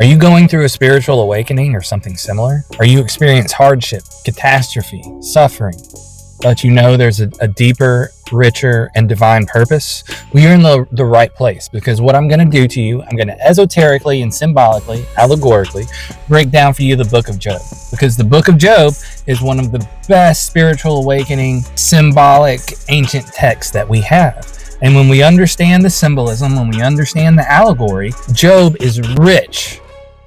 Are you going through a spiritual awakening or something similar? Are you experiencing hardship, catastrophe, suffering, but you know there's a deeper, richer, and divine purpose? Well, you're in the right place, because what I'm going to do to you, I'm going to esoterically and symbolically, allegorically, break down for you the book of Job. Because the book of Job is one of the best spiritual awakening, symbolic, ancient texts that we have. And when we understand the symbolism, when we understand the allegory, Job is rich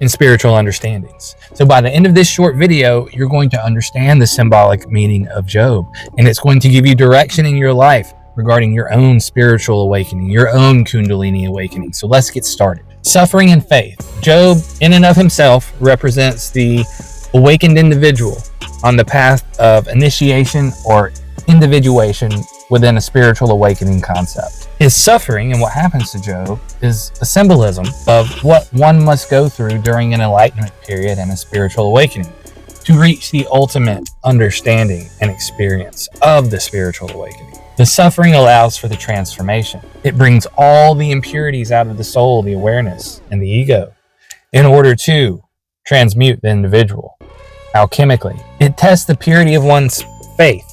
in spiritual understandings. So by the end of this short video, you're going to understand the symbolic meaning of Job, and it's going to give you direction in your life regarding your own spiritual awakening, your own Kundalini awakening. So let's get started. Suffering and faith. Job, in and of himself, represents the awakened individual on the path of initiation or individuation within a spiritual awakening concept. His suffering and what happens to Job is a symbolism of what one must go through during an enlightenment period and a spiritual awakening to reach the ultimate understanding and experience of the spiritual awakening. The suffering allows for the transformation. It brings all the impurities out of the soul, the awareness, and the ego in order to transmute the individual alchemically. It tests the purity of one's faith.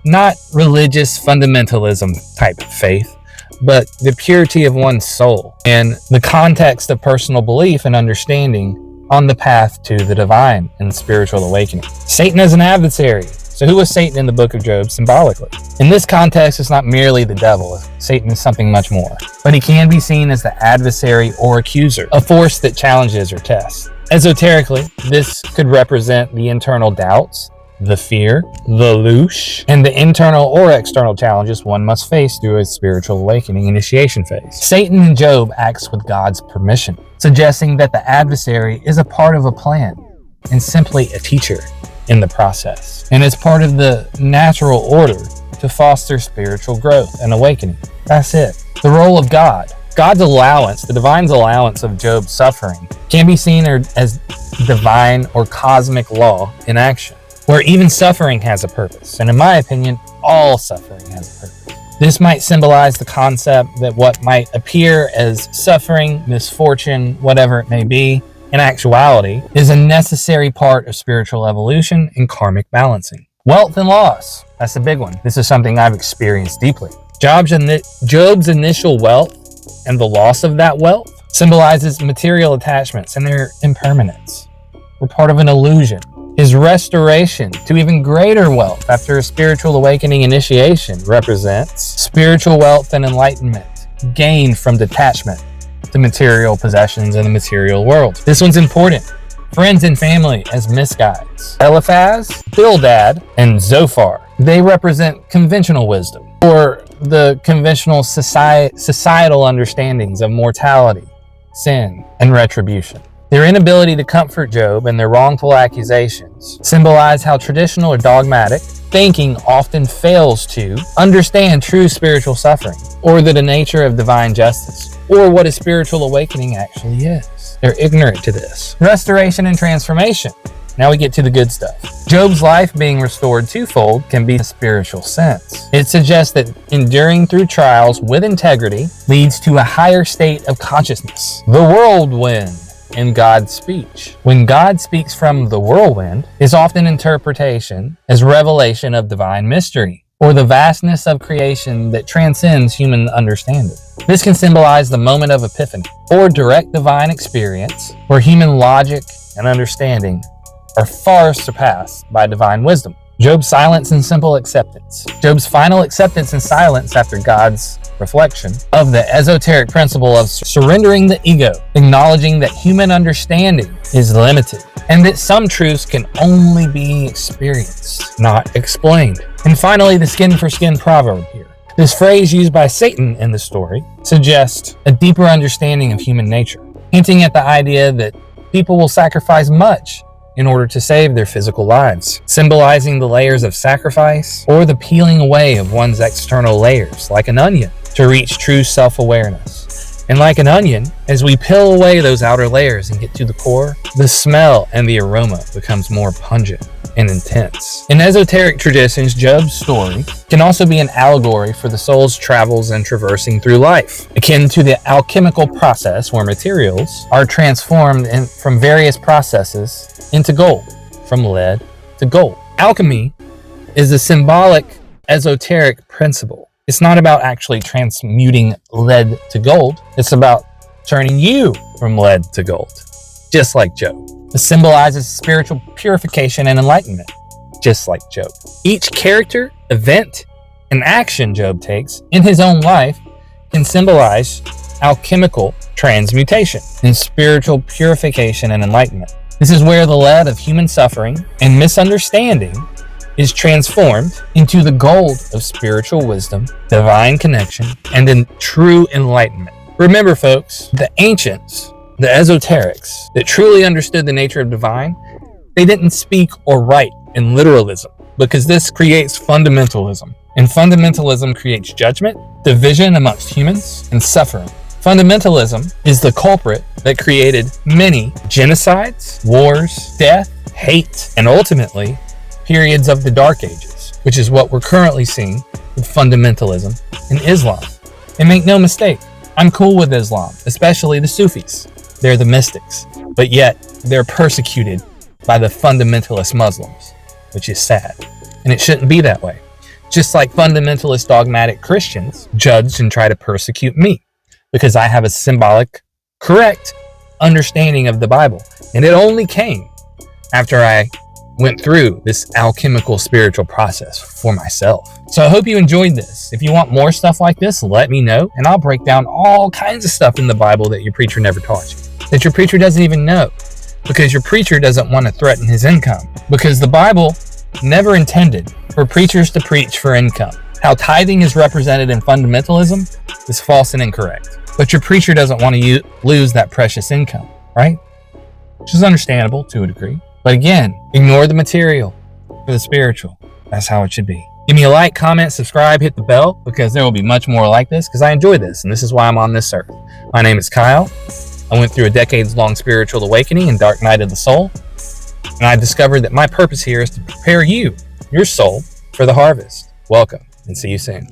Not religious fundamentalism type faith, but the purity of one's soul and the context of personal belief and understanding on the path to the divine and spiritual awakening. Satan is an adversary. So who was Satan in the book of Job symbolically? In this context, it's not merely the devil. Satan is something much more. But he can be seen as the adversary or accuser, a force that challenges or tests. Esoterically, this could represent the internal doubts, the fear, the louche, and the internal or external challenges one must face through a spiritual awakening initiation phase. Satan in Job acts with God's permission, suggesting that the adversary is a part of a plan and simply a teacher in the process, and is part of the natural order to foster spiritual growth and awakening. That's it. The role of God. God's allowance, the divine's allowance of Job's suffering, can be seen as divine or cosmic law in action, where even suffering has a purpose. And in my opinion, all suffering has a purpose. This might symbolize the concept that what might appear as suffering, misfortune, whatever it may be, in actuality, is a necessary part of spiritual evolution and karmic balancing. Wealth and loss. That's a big one. This is something I've experienced deeply. Job's initial wealth and the loss of that wealth symbolizes material attachments and their impermanence. We're part of an illusion. His restoration to even greater wealth after a spiritual awakening initiation represents spiritual wealth and enlightenment gained from detachment to material possessions in the material world. This one's important. Friends and family as misguides. Eliphaz, Bildad, and Zophar. They represent conventional wisdom, or the conventional societal understandings of mortality, sin, and retribution. Their inability to comfort Job and their wrongful accusations symbolize how traditional or dogmatic thinking often fails to understand true spiritual suffering, or the nature of divine justice, or what a spiritual awakening actually is. They're ignorant to this. Restoration and transformation. Now we get to the good stuff. Job's life being restored twofold can be a spiritual sense. It suggests that enduring through trials with integrity leads to a higher state of consciousness. The whirlwind in God's speech. When God speaks from the whirlwind, is often interpretation as revelation of divine mystery, or the vastness of creation that transcends human understanding. This can symbolize the moment of epiphany, or direct divine experience, where human logic and understanding are far surpassed by divine wisdom. Job's silence and simple acceptance. Job's final acceptance and silence after God's reflection of the esoteric principle of surrendering the ego, acknowledging that human understanding is limited and that some truths can only be experienced, not explained. And finally, the skin for skin proverb here. This phrase used by Satan in the story suggests a deeper understanding of human nature, hinting at the idea that people will sacrifice much in order to save their physical lives, symbolizing the layers of sacrifice or the peeling away of one's external layers, like an onion, to reach true self-awareness. And like an onion, as we peel away those outer layers and get to the core, the smell and the aroma becomes more pungent. and intense. In esoteric traditions, Job's story can also be an allegory for the soul's travels and traversing through life, akin to the alchemical process where materials are transformed from various processes into gold, from lead to gold. Alchemy is a symbolic, esoteric principle. It's not about actually transmuting lead to gold. It's about turning you from lead to gold, just like Job. It symbolizes spiritual purification and enlightenment, just like Job. Each character, event, and action Job takes in his own life can symbolize alchemical transmutation and spiritual purification and enlightenment. This is where the lead of human suffering and misunderstanding is transformed into the gold of spiritual wisdom, divine connection, and in true enlightenment. Remember, folks, the ancients, the esoterics that truly understood the nature of divine, they didn't speak or write in literalism, because this creates fundamentalism. And fundamentalism creates judgment, division amongst humans, and suffering. Fundamentalism is the culprit that created many genocides, wars, death, hate, and ultimately periods of the Dark Ages, which is what we're currently seeing with fundamentalism in Islam. And make no mistake, I'm cool with Islam, especially the Sufis. They're the mystics, but yet they're persecuted by the fundamentalist Muslims, which is sad. And it shouldn't be that way. Just like fundamentalist dogmatic Christians judge and try to persecute me because I have a symbolic, correct understanding of the Bible. And it only came after I went through this alchemical spiritual process for myself. So I hope you enjoyed this. If you want more stuff like this, let me know, and I'll break down all kinds of stuff in the Bible that your preacher never taught you, that your preacher doesn't even know, because your preacher doesn't want to threaten his income, because the Bible never intended for preachers to preach for income. How tithing is represented in fundamentalism is false and incorrect, but your preacher doesn't want to lose that precious income, right? Which is understandable to a degree. But again, ignore the material for the spiritual. That's how it should be. Give me a like, comment, subscribe, hit the bell, because there will be much more like this, because I enjoy this, and this is why I'm on this earth. My name is Kyle. I went through a decades-long spiritual awakening and dark night of the soul, and I discovered that my purpose here is to prepare you, your soul, for the harvest. Welcome, and see you soon.